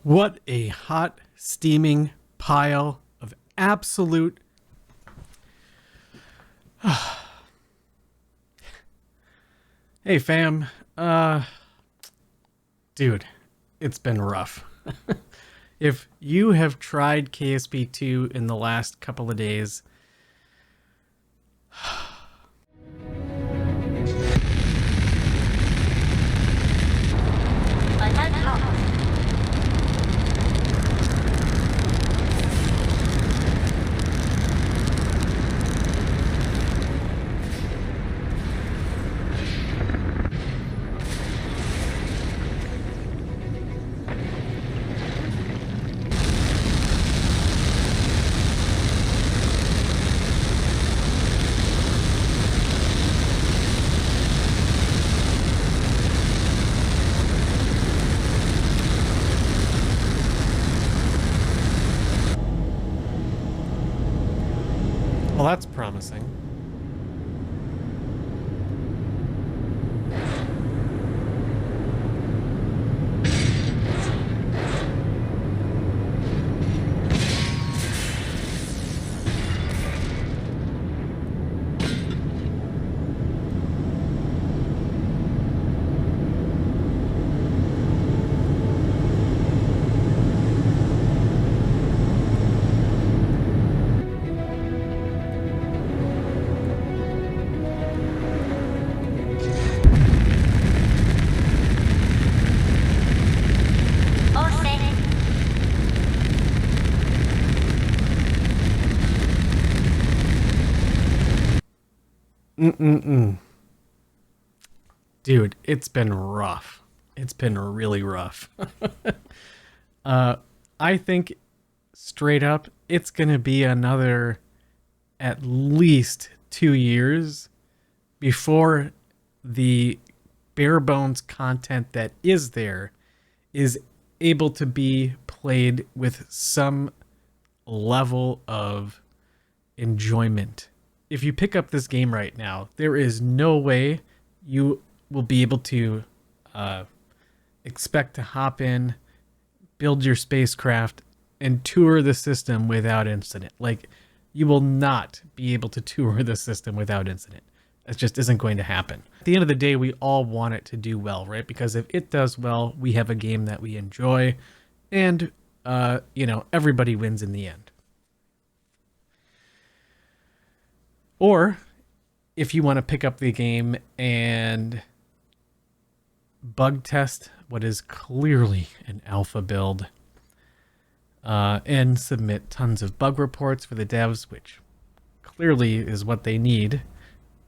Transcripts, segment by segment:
What a hot, steaming pile of absolute... Hey, fam. Dude, it's been rough. If you have tried KSP 2 in the last couple of days... Well, that's promising. Dude, it's been rough. It's been really rough. I think straight up, it's going to be another at least 2 years before the bare bones content that is there is able to be played with some level of enjoyment. If you pick up this game right now, there is no way you will be able to expect to hop in, build your spacecraft, and tour the system without incident. Like, you will not be able to tour the system without incident. That just isn't going to happen. At the end of the day, we all want it to do well, right? Because if it does well, we have a game that we enjoy, and, everybody wins in the end. Or, if you want to pick up the game and bug test what is clearly an alpha build, and submit tons of bug reports for the devs, which clearly is what they need,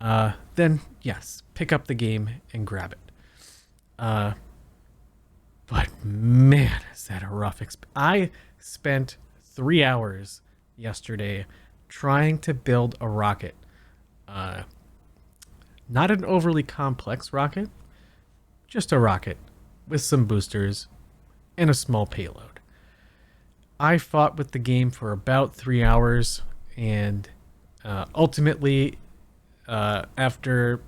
then yes, pick up the game and grab it. But man, is that a rough experience. I spent 3 hours yesterday trying to build a rocket. Not an overly complex rocket, just a rocket with some boosters and a small payload. I fought with the game for about 3 hours, and ultimately, after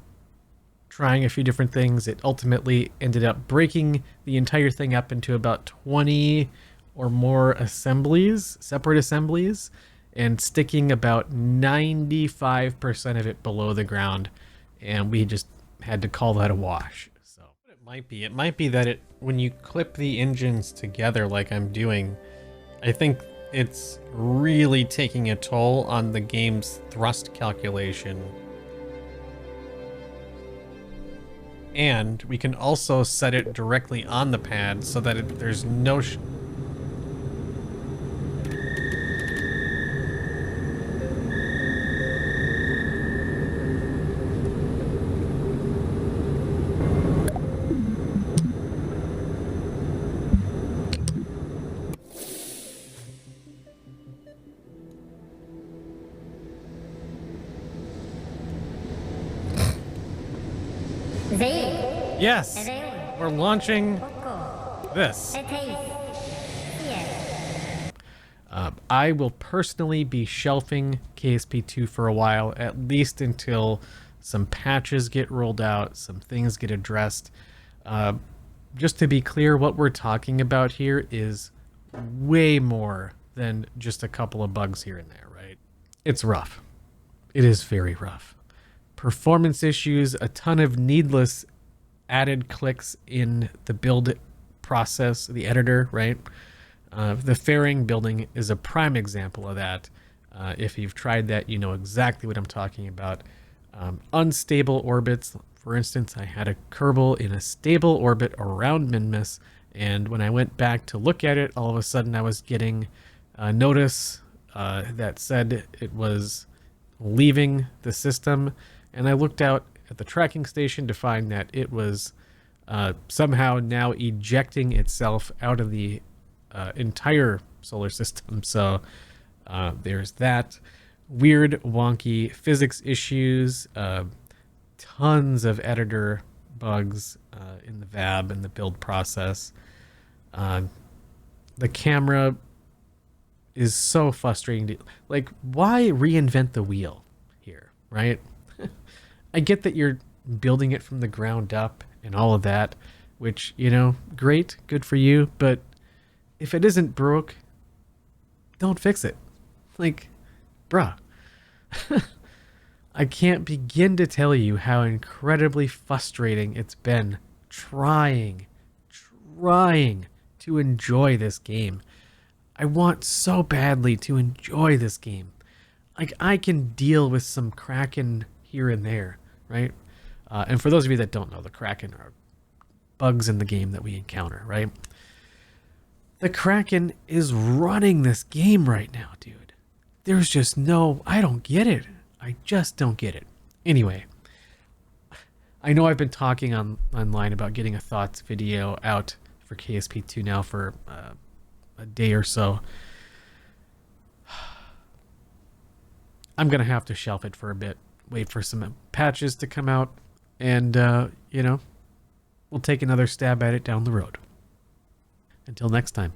trying a few different things, it ultimately ended up breaking the entire thing up into about 20 or more assemblies, separate assemblies, and sticking about 95% of it below the ground, and we just had to call that a wash. So it might be that when you clip the engines together like I'm doing, I think it's really taking a toll on the game's thrust calculation. And we can also set it directly on the pad so that there's no Yes, we're launching this. I will personally be shelving KSP 2 for a while, at least until some patches get rolled out, some things get addressed. Just to be clear, what we're talking about here is way more than just a couple of bugs here and there, right? It's rough. It is very rough. Performance issues, a ton of needless added clicks in the build process, the editor, right? The fairing building is a prime example of that. If you've tried that, you know exactly what I'm talking about. Unstable orbits. For instance, I had a Kerbal in a stable orbit around Minmus, and when I went back to look at it, all of a sudden I was getting a notice that said it was leaving the system, and I looked out at the tracking station to find that it was somehow now ejecting itself out of the entire solar system. So there's that. Weird, wonky physics issues, tons of editor bugs in the VAB and the build process. The camera is so frustrating to, like, why reinvent the wheel here, right? I get that you're building it from the ground up and all of that, which, you know, great, good for you, but if it isn't broke, don't fix it. Like, bruh. I can't begin to tell you how incredibly frustrating it's been trying to enjoy this game. I want so badly to enjoy this game. Like, I can deal with some Kraken here and there, right? And for those of you that don't know, the Kraken are bugs in the game that we encounter, right? The Kraken is running this game right now, dude. There's just no, I don't get it. I just don't get it. Anyway, I know I've been talking online about getting a thoughts video out for KSP2 now for a day or so. I'm going to have to shelf it for a bit, wait for some patches to come out, and, you know, we'll take another stab at it down the road. Until next time.